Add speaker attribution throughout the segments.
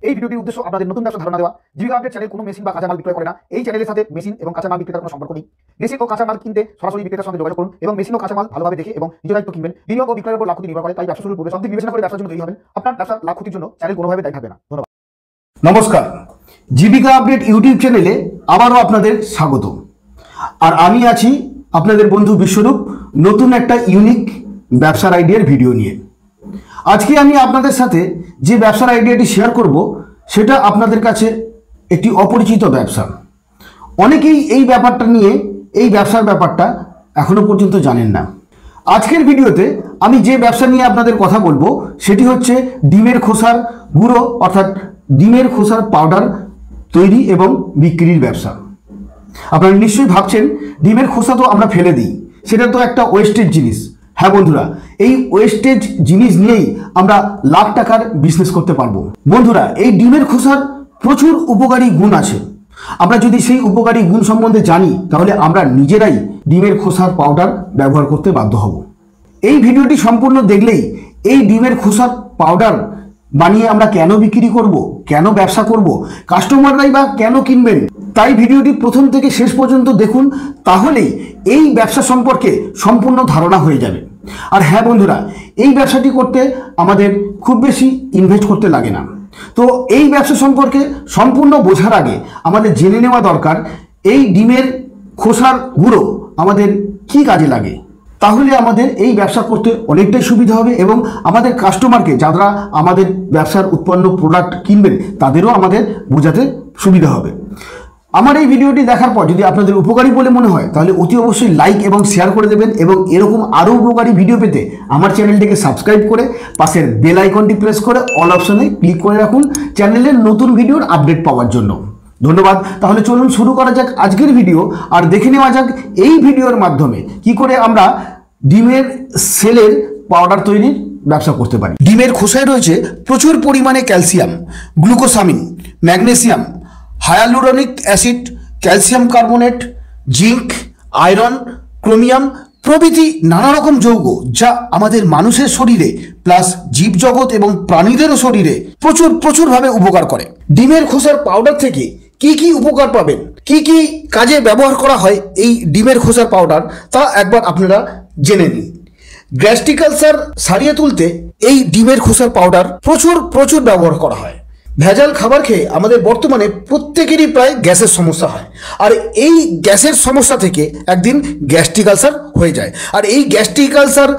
Speaker 1: এই ভিডিওটির উদ্দেশ্য আপনাদের নতুন ব্যবসা ধারণা দেওয়া। জীবিকা আপডেট চ্যানেল কোনো মেশিন বা কাঁচামাল বিক্রয় করে না। এই চ্যানেলের সাথে মেশিন এবং কাঁচামাল বিক্রেতার কোনো সম্পর্ক নেই। মেশিন ও কাঁচামাল কিনতে সরাসরি বিক্রেতার সঙ্গে যোগাযোগ করুন এবং মেশিন ও কাঁচামাল ভালোভাবে দেখে এবং নিজ দায়িত্ব কিনবেন। বিনিয়োগ ও বিক্রয়ের উপর লাভ ক্ষতি নির্ভর করে, তাই ব্যবসা শুরুর পূর্বে সব দিক বিবেচনা করে ব্যবসার জন্য তৈরি হবেন। আপনার ব্যবসার লাভ ক্ষতির জন্য চ্যানেল কোনোভাবে দায়ী থাকবে না। ধন্যবাদ।
Speaker 2: নমস্কার, জীবিকা আপডেট ইউটিউব চ্যানেলে আবারও আপনাদের স্বাগত। আর আমি আছি আপনাদের বন্ধু বিশ্বরূপ, নতুন একটা ইউনিক ব্যবসার আইডিয়ার ভিডিও নিয়ে। আজকে আমি আপনাদের সাথে যে ব্যবসার আইডিয়াটি শেয়ার করব সেটা আপনাদের কাছে একটি অপরিচিত ব্যবসা। অনেকেই এই ব্যাপারটা নিয়ে, এই ব্যবসার ব্যাপারটা এখনো পর্যন্ত জানেন না। আজকের ভিডিওতে আমি যে ব্যবসা নিয়ে আপনাদের কথা বলবো সেটি হচ্ছে ডিমের খোসার গুঁড়ো, অর্থাৎ ডিমের খোসার পাউডার তৈরি এবং বিক্রির ব্যবসা। আপনারা নিশ্চয়ই ভাবছেন ডিমের খোসা তো আমরা ফেলে দিই, সেটা তো একটা ওয়েস্টেজ জিনিস। হ্যাঁ বন্ধুরা, এই ওয়েস্টেজ জিনিস নিয়েই আমরা লাখ টাকার বিজনেস করতে পারবো। বন্ধুরা, এই ডিমের খোসার প্রচুর উপকারী গুণ আছে। আমরা যদি সেই উপকারী গুণ সম্বন্ধে জানি তাহলে আমরা নিজেরাই ডিমের খোসার পাউডার ব্যবহার করতে বাধ্য হব। এই ভিডিওটি সম্পূর্ণ দেখলেই এই ডিমের খোসার পাউডার বানিয়ে আমরা কেন বিক্রি করব, কেন ব্যবসা করব, কাস্টমাররাই বা কেন কিনবেন, তাই ভিডিওটি প্রথম থেকে শেষ পর্যন্ত দেখুন, তাহলেই এই ব্যবসা সম্পর্কে সম্পূর্ণ ধারণা হয়ে যাবে। আর হ্যাঁ বন্ধুরা, এই ব্যবসাটি করতে আমাদের খুব বেশি ইনভেস্ট করতে লাগে না। তো এই ব্যবসা সম্পর্কে সম্পূর্ণ বোঝার আগে আমাদের জেনে নেওয়া দরকার এই ডিমের খোসার গুঁড়ো আমাদের কি কাজে লাগে। তাহলে আমাদের এই ব্যবসা করতে অনেকটাই সুবিধা হবে এবং আমাদের কাস্টমারকে, যারা আমাদের ব্যবসার উৎপন্ন প্রোডাক্ট কিনবেন, তাদেরও আমাদের বোঝাতে সুবিধা হবে। আমার এই ভিডিওটি দেখার পর যদি আপনাদের উপকারী বলে মনে হয় তাহলে অতি অবশ্যই লাইক এবং শেয়ার করে দেবেন এবং এরকম আরও উপকারী ভিডিও পেতে আমার চ্যানেলটিকে সাবস্ক্রাইব করে পাশের বেল আইকনটি প্রেস করে অল অপশনে ক্লিক করে রাখুন চ্যানেলের নতুন ভিডিওর আপডেট পাওয়ার জন্য। ধন্যবাদ। তাহলে চলুন শুরু করা যাক আজকের ভিডিও, আর দেখে নেওয়া যাক এই ভিডিওর মাধ্যমে কি করে আমরা ডিমের সেলের পাউডার তৈরির ব্যবসা করতে পারি। ডিমের খোসায় রয়েছে প্রচুর পরিমাণে calcium, glucosamine, magnesium, hyaluronic acid, calcium carbonate, zinc, iron, chromium প্রভৃতি নানা রকম যৌগ, যা আমাদের মানুষের শরীরে প্লাস জীবজগৎ এবং প্রাণীদেরও শরীরে প্রচুরভাবে উপকার করে। ডিমের খোসার পাউডার থেকে কি কি উপকার পাবেন, কি কি কাজে ব্যবহার করা হয় এই ডিমের খোসার পাউডার, তা একবার আপনারা জেনে নিন। গ্যাস্ট্রিক আলসার সারিয়ে তুলতে এই ডিমের খোসার পাউডার প্রচুর ব্যবহার করা হয়। ভেজাল খাবার খেয়ে আমাদের বর্তমানে প্রত্যেকেরই প্রায় গ্যাসের সমস্যা হয়, আর এই গ্যাসের সমস্যা থেকে একদিন গ্যাস্ট্রিক আলসার হয়ে যায়। আর এই গ্যাস্ট্রিক আলসার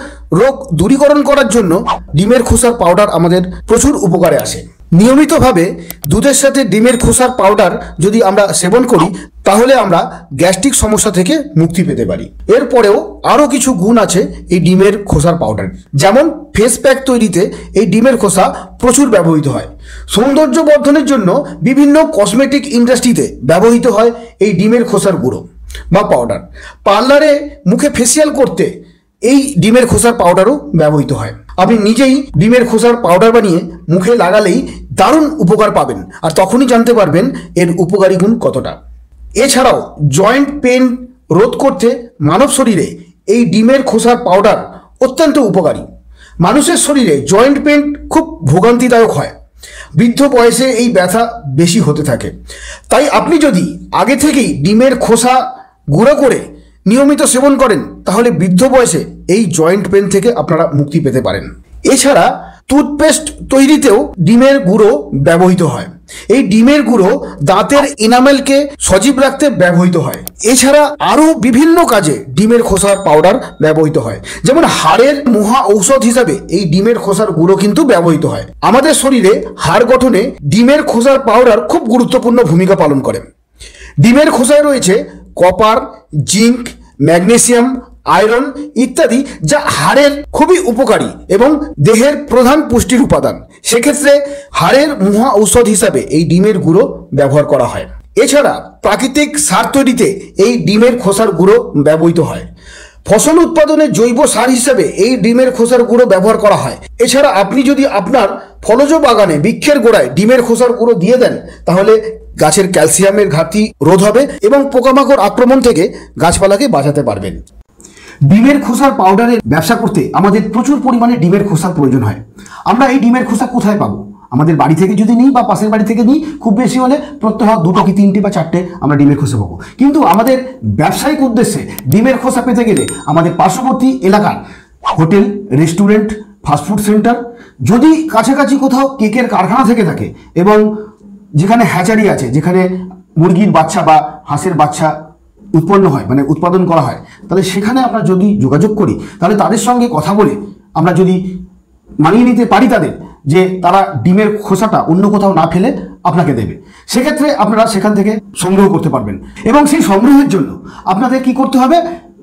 Speaker 2: রোগ দূরীকরণ করার জন্য ডিমের খোসার পাউডার আমাদের প্রচুর উপকারে আসে। নিয়মিতভাবে দুধের সাথে ডিমের খোসার পাউডার যদি আমরা সেবন করি তাহলে আমরা গ্যাস্ট্রিক সমস্যা থেকে মুক্তি পেতে পারি। এরপরেও আরও কিছু গুণ আছে এই ডিমের খোসার পাউডার, যেমন ফেস প্যাক তৈরিতে এই ডিমের খোসা প্রচুর ব্যবহৃত হয়। সৌন্দর্য বর্ধনের জন্য বিভিন্ন কসমেটিক ইন্ডাস্ট্রিতে ব্যবহৃত হয় এই ডিমের খোসার গুঁড়ো বা পাউডার। পার্লারে মুখে ফেসিয়াল করতে এই ডিমের খোসার পাউডারও ব্যবহৃত হয়। আপনি নিজেই ডিমের খোসার পাউডার বানিয়ে মুখে লাগালেই দারুণ উপকার পাবেন, আর তখনই জানতে পারবেন এর উপকারী গুণ কতটা। এছাড়াও জয়েন্ট পেন রোধ করতে মানব শরীরে এই ডিমের খোসার পাউডার অত্যন্ত উপকারী। মানুষের শরীরে জয়েন্ট পেন খুব ভোগান্তিদায়ক হয়, বৃদ্ধ বয়সে এই ব্যথা বেশি হতে থাকে। তাই আপনি যদি আগে থেকেই ডিমের খোসা গুঁড়ো করে নিয়মিত সেবন করেন তাহলে বৃদ্ধ বয়সে এই জয়েন্ট পেন থেকে আপনারা মুক্তি পেতে পারেন। এছাড়া টুথপেস্ট তৈরিতেও ডিমের গুঁড়ো ব্যবহৃত হয়। এই ডিমের গুঁড়ো দাঁতের এনামেলকে সজীব রাখতে ব্যবহৃত হয়। এছাড়া আরও বিভিন্ন কাজে ডিমের খোসার পাউডার ব্যবহৃত হয়, যেমন হাড়ের মহা ঔষধ হিসাবে এই ডিমের খোসার গুঁড়ো কিন্তু ব্যবহৃত হয়। আমাদের শরীরে হাড় গঠনে ডিমের খোসার পাউডার খুব গুরুত্বপূর্ণ ভূমিকা পালন করে। ডিমের খোসায় রয়েছে কপার, জিঙ্ক, ম্যাগনেসিয়াম, আয়রন ইত্যাদি, যা হাড়ের খুবই উপকারী এবং দেহের প্রধান পুষ্টির উপাদান। সেক্ষেত্রে হাড়ের মহা ঔষধ হিসাবে এই ডিমের গুঁড়ো ব্যবহার করা হয়। এছাড়া প্রাকৃতিক সার তৈরিতে এই ডিমের খোসার গুঁড়ো ব্যবহৃত হয়। ফসল উৎপাদনে জৈব সার হিসেবে এই ডিমের খোসার গুঁড়ো ব্যবহার করা হয়। এছাড়া আপনি যদি আপনার ফলজ বাগানে বৃক্ষের গোড়ায় ডিমের খোসার গুঁড়ো দিয়ে দেন তাহলে গাছের ক্যালসিয়ামের ঘাটতি রোধ হবে এবং পোকামাকড় আক্রমণ থেকে গাছপালাকে বাঁচাতে পারবেন। ডিমের খোসার পাউডারের ব্যবসা করতে আমাদের প্রচুর পরিমাণে ডিমের খোসার প্রয়োজন হয়। আমরা এই ডিমের খোসা কোথায় পাবো? আমাদের বাড়ি থেকে যদি নিই বা পাশের বাড়ি থেকে নিই, খুব বেশি হলে প্রত্যহ 2 কি 3টে বা 4টে আমরা ডিমের খোসা পাবো। কিন্তু আমাদের ব্যবসায়িক উদ্দেশ্যে ডিমের খোসা পেতে গেলে আমাদের পার্শ্ববর্তী এলাকার হোটেল, রেস্টুরেন্ট, ফাস্টফুড সেন্টার, যদি কাছাকাছি কোথাও কেকের কারখানা থেকে থাকে এবং যেখানে হ্যাচারি আছে, যেখানে মুরগির বাচ্চা বা হাঁসের বাচ্চা উৎপন্ন হয়, মানে উৎপাদন করা হয়, তাহলে সেখানে আমরা যদি যোগাযোগ করি, তাহলে তাদের সঙ্গে কথা বলে আমরা যদি মানিয়ে নিতে পারি তাদের, যে তারা ডিমের খোসাটা অন্য কোথাও না ফেলে আপনাকে দেবে, সেক্ষেত্রে আপনারা সেখান থেকে সংগ্রহ করতে পারবেন। এবং সেই সংগ্রহের জন্য আপনাদের কি করতে হবে,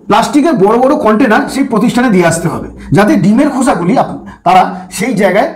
Speaker 2: প্লাস্টিকের বড় বড় কন্টেনার সেই প্রতিষ্ঠানে দিয়ে আসতে হবে, যাতে ডিমের খোসাগুলি তারা সেই জায়গায়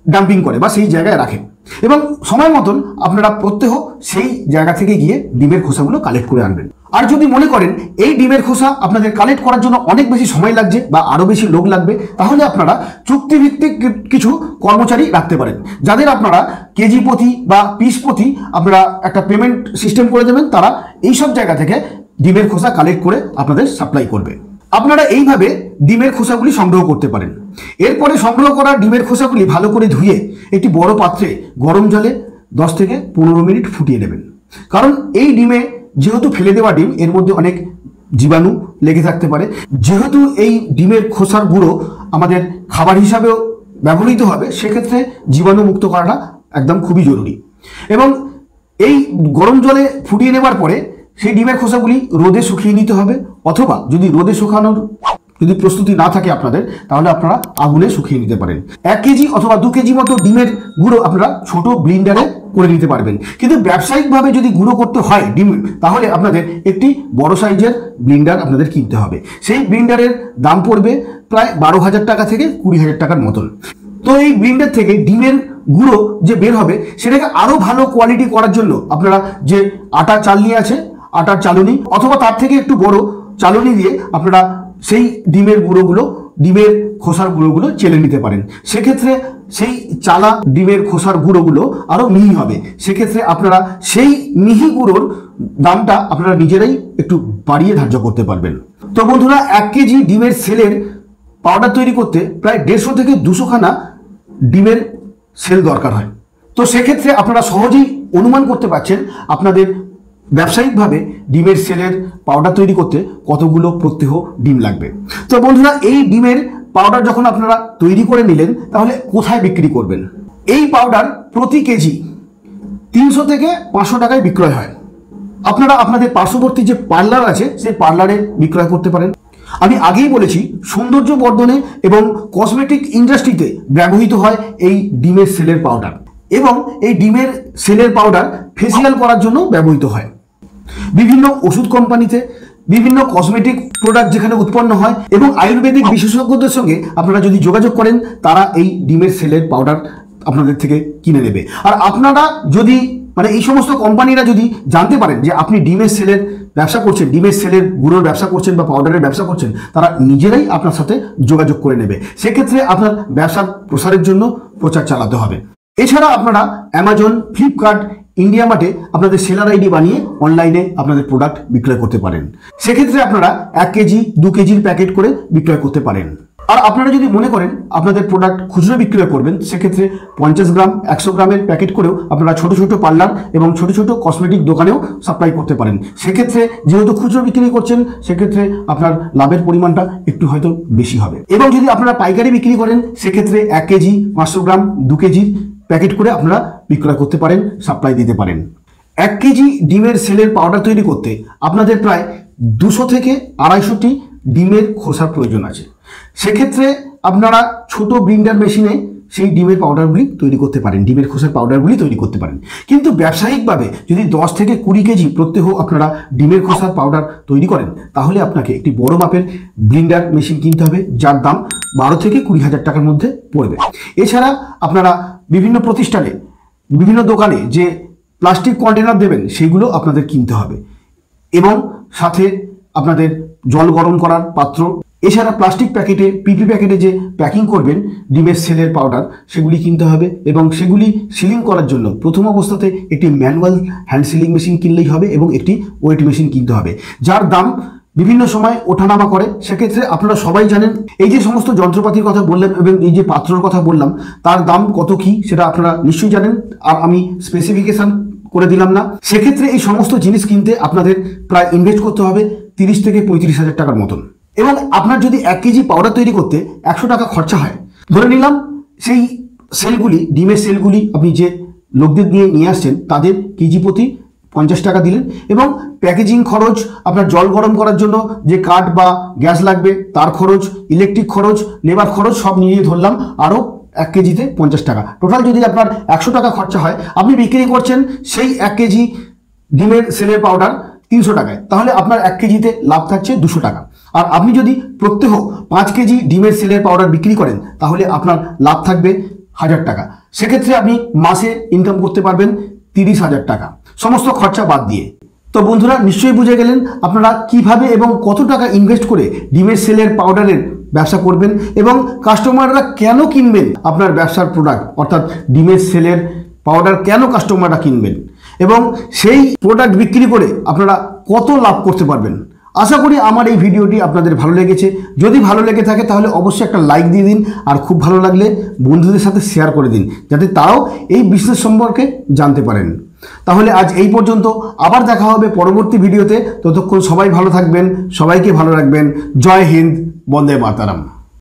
Speaker 2: ডাম্পিং করে বা সেই জায়গায় রাখে, এবং সময় মতন আপনারা প্রত্যহ সেই জায়গা থেকে গিয়ে ডিমের খোসাগুলো কালেক্ট করে আনবেন। আর যদি মনে করেন এই ডিমের খোসা আপনাদের কালেক্ট করার জন্য অনেক বেশি সময় লাগছে বা আরও বেশি লোক লাগবে, তাহলে আপনারা চুক্তিভিত্তিক কিছু কর্মচারী রাখতে পারেন, যাদের আপনারা কেজি প্রতি বা পিস প্রতি আপনারা একটা পেমেন্ট সিস্টেম করে দেবেন, তারা এইসব জায়গা থেকে ডিমের খোসা কালেক্ট করে আপনাদের সাপ্লাই করবে। আপনারা এইভাবে ডিমের খোসাগুলি সংগ্রহ করতে পারেন। এরপরে সংগ্রহ করা ডিমের খোসাগুলি ভালো করে ধুয়ে একটি বড় পাত্রে গরম জলে 10 থেকে 15 মিনিট ফুটিয়ে নেবেন। কারণ এই ডিমে যেহেতু ফেলে দেওয়া ডিম, এর মধ্যে অনেক জীবাণু লেগে থাকতে পারে। যেহেতু এই ডিমের খোসার গুঁড়ো আমাদের খাবার হিসাবেও ব্যবহৃত হবে, সেক্ষেত্রে জীবাণু মুক্ত করাটা একদম খুবই জরুরি। এবং এই গরম জলে ফুটিয়ে নেবার পরে সেই ডিমের খোসাগুলি রোদে শুকিয়ে নিতে হবে, অথবা যদি রোদে শুকানোর যদি প্রস্তুতি না থাকে আপনাদের, তাহলে আপনারা আগুনে শুকিয়ে নিতে পারেন। 1 কেজি অথবা 2 কেজি মতো ডিমের গুঁড়ো আপনারা ছোট ব্লিন্ডারে করে নিতে পারবেন। কিন্তু ব্যবসায়িকভাবে যদি গুঁড়ো করতে হয় ডিম, তাহলে আপনাদের একটি বড় সাইজের ব্লিন্ডার আপনাদের কিনতে হবে। সেই ব্লিন্ডারের দাম পড়বে প্রায় 12,000 টাকা থেকে 20,000 টাকার মতন। তো এই ব্লিন্ডার থেকে ডিমের গুঁড়ো যে বের হবে, সেটাকে আরও ভালো কোয়ালিটি করার জন্য আপনারা যে আটার চালনি আছে, আটার চালনি অথবা তার থেকে একটু বড় চালনি দিয়ে আপনারা সেই ডিমের গুঁড়োগুলো, ডিমের খোসার গুঁড়োগুলো চেলে নিতে পারেন। সেক্ষেত্রে সেই চালা ডিমের খোসার গুঁড়োগুলো আরও মিহি হবে। সেক্ষেত্রে আপনারা সেই মিহি গুঁড়োর দামটা আপনারা নিজেরাই একটু বাড়িয়ে ধার্য করতে পারবেন। তো বন্ধুরা, 1 কেজি ডিমের সেলের পাউডার তৈরি করতে প্রায় 150 থেকে 200 খানা ডিমের সেল দরকার হয়। তো সেক্ষেত্রে আপনারা সহজেই অনুমান করতে পারছেন আপনাদের ব্যবসায়িকভাবে ডিমের সেলের পাউডার তৈরি করতে কতগুলো প্রত্যহ ডিম লাগবে। তো বন্ধুরা, এই ডিমের পাউডার যখন আপনারা তৈরি করে নিলেন, তাহলে কোথায় বিক্রি করবেন? এই পাউডার প্রতি কেজি 300 থেকে 500 টাকায় বিক্রয় হয়। আপনারা আপনাদের পার্শ্ববর্তী যে পার্লার আছে, সেই পার্লারে বিক্রয় করতে পারেন। আমি আগেই বলেছি, সৌন্দর্য বর্ধনে এবং কসমেটিক ইন্ডাস্ট্রিতে ব্যবহৃত হয় এই ডিমের সেলের পাউডার, এবং এই ডিমের সেলের পাউডার ফেসিয়াল করার জন্য ব্যবহৃত হয়। বিভিন্ন ওষুধ কোম্পানিতে, বিভিন্ন কসমেটিক প্রোডাক্ট যেখানে উৎপন্ন হয়, এবং আয়ুর্বেদিক বিশেষজ্ঞদের সঙ্গে আপনারা যদি যোগাযোগ করেন, তারা এই ডিমের সেলের পাউডার আপনাদের থেকে কিনে নেবে। আর আপনারা যদি এই সমস্ত কোম্পানিরা যদি জানতে পারেন যে আপনি ডিমের সেলের ব্যবসা করছেন, ডিমের সেলের গুঁড়োর ব্যবসা করছেন বা পাউডারের ব্যবসা করছেন, তারা নিজেরাই আপনার সাথে যোগাযোগ করে নেবে। সেক্ষেত্রে আপনার ব্যবসার প্রসারের জন্য প্রচার চালাতে হবে। এছাড়া আপনারা অ্যামাজন, ফ্লিপকার্ট, ইন্ডিয়া মার্টে আপনাদের সেলার আইডি বানিয়ে অনলাইনে আপনাদের প্রোডাক্ট বিক্রয় করতে পারেন। সেক্ষেত্রে আপনারা 1 কেজি 2 কেজির প্যাকেট করে বিক্রয় করতে পারেন। আর আপনারা যদি মনে করেন আপনাদের প্রোডাক্ট খুচরো বিক্রয় করবেন, সেক্ষেত্রে 50 গ্রাম, 100 গ্রামের প্যাকেট করেও আপনারা ছোট ছোট পার্লার এবং ছোট ছোট কসমেটিক দোকানেও সাপ্লাই করতে পারেন। সেক্ষেত্রে যেহেতু খুচরো বিক্রি করছেন, সেক্ষেত্রে আপনার লাভের পরিমাণটা একটু হয়তো বেশি হবে। এবং যদি আপনারা পাইকারি বিক্রি করেন, সেক্ষেত্রে 1 কেজি, 500 গ্রাম, 2 কেজির প্যাকেট করে আপনারা বিক্রয় করতে পারেন, সাপ্লাই দিতে পারেন। 1 কেজি ডিমের সেলের পাউডার তৈরি করতে আপনাদের প্রায় 200 থেকে 250টি ডিমের খোসার প্রয়োজন আছে। সেক্ষেত্রে আপনারা ছোট ব্লিন্ডার মেশিনে সেই ডিমের পাউডারগুলি তৈরি করতে পারেন, ডিমের খোসার পাউডারগুলি তৈরি করতে পারেন। কিন্তু ব্যবসায়িকভাবে যদি 10 থেকে 20 কেজি প্রত্যহ আপনারা ডিমের খোসার পাউডার তৈরি করেন, তাহলে আপনাকে একটি বড় মাপের ব্লিন্ডার মেশিন কিনতে হবে, যার দাম 12 থেকে 20,000 টাকার মধ্যে পড়বে। এছাড়া আপনারা বিভিন্ন প্রতিষ্ঠানে, বিভিন্ন দোকানে যে প্লাস্টিক কন্টেনার দেবেন, সেগুলো আপনাদের কিনতে হবে, এবং সাথে আপনাদের জল গরম করার পাত্র, এছাড়া প্লাস্টিক প্যাকেটে, পিপি প্যাকেটে যে প্যাকিং করবেন ডিমের সেলের পাউডার, সেগুলি কিনতে হবে। এবং সেগুলি সিলিং করার জন্য প্রথম অবস্থাতে একটি ম্যানুয়াল হ্যান্ড সিলিং মেশিন কিনলেই হবে, এবং একটি ওয়েট মেশিন কিনতে হবে, যার দাম বিভিন্ন সময় ওঠানামা করে, সেক্ষেত্রে আপনারা সবাই জানেন এই যে সমস্ত যন্ত্রপাতির কথা বললাম এবং এই যে পাত্রর কথা বললাম তার দাম কত কি সেটা আপনারা নিশ্চয়ই জানেন, আর আমি স্পেসিফিকেশন করে দিলাম না। সেক্ষেত্রে এই সমস্ত জিনিস কিনতে আপনাদের প্রায় ইনভেস্ট করতে হবে 30 থেকে 35,000 টাকার মতন। এবং আপনার যদি 1 কেজি পাউডার তৈরি করতে 100 টাকা খরচা হয়, ধরে নিলাম সেই সেলগুলি, ডিমের সেলগুলি আপনি যে লোকদের নিয়ে আসছেন তাদের কেজি প্রতি 50 টাকা দিলেন, এবং প্যাকেজিং খরচ, আপনার জল গরম করার জন্য যে কাঠ বা গ্যাস লাগবে তার খরচ, ইলেকট্রিক খরচ, লেবার খরচ সব নিয়ে ধরলাম আরও 1 কেজিতে 50 টাকা। টোটাল যদি আপনার 100 টাকা খরচা হয়, আপনি বিক্রি করছেন সেই 1 কেজি ডিমের সেলের পাউডার 300 টাকায়, তাহলে আপনার 1 কেজিতে লাভ থাকছে 200 টাকা। আর আপনি যদি প্রত্যহ 5 কেজি ডিমের সেলের পাউডার বিক্রি করেন তাহলে আপনার লাভ থাকবে 1000 টাকা। সেক্ষেত্রে আপনি মাসে ইনকাম করতে পারবেন 30,000 টাকা, সমস্ত খরচা বাদ দিয়ে। তো বন্ধুরা নিশ্চয়ই বুঝে গেলেন আপনারা কিভাবে এবং কত টাকা ইনভেস্ট করে ডিমের সেলের পাউডারের ব্যবসা করবেন এবং কাস্টমাররা কেন কিনবেন আপনার ব্যবসার প্রোডাক্ট, অর্থাৎ ডিমের সেলের পাউডার কেন কাস্টমাররা কিনবেন, এবং সেই প্রোডাক্ট বিক্রি করে আপনারা কত লাভ করতে পারবেন। আশা করি আমার এই ভিডিওটি আপনাদের ভালো লেগেছে। যদি ভালো লেগে থাকে তাহলে অবশ্যই একটা লাইক দিয়ে দিন, আর খুব ভালো লাগলে বন্ধুদের সাথে শেয়ার করে দিন যাতে তারাও এই বিজনেস সম্পর্কে জানতে পারেন। তাহলে আজ এই পর্যন্ত, আবার দেখা হবে পরবর্তী ভিডিওতে। ততক্ষণ সবাই ভালো থাকবেন, সবাইকে ভালো রাখবেন। জয় হিন্দ, বন্দে মাতারাম।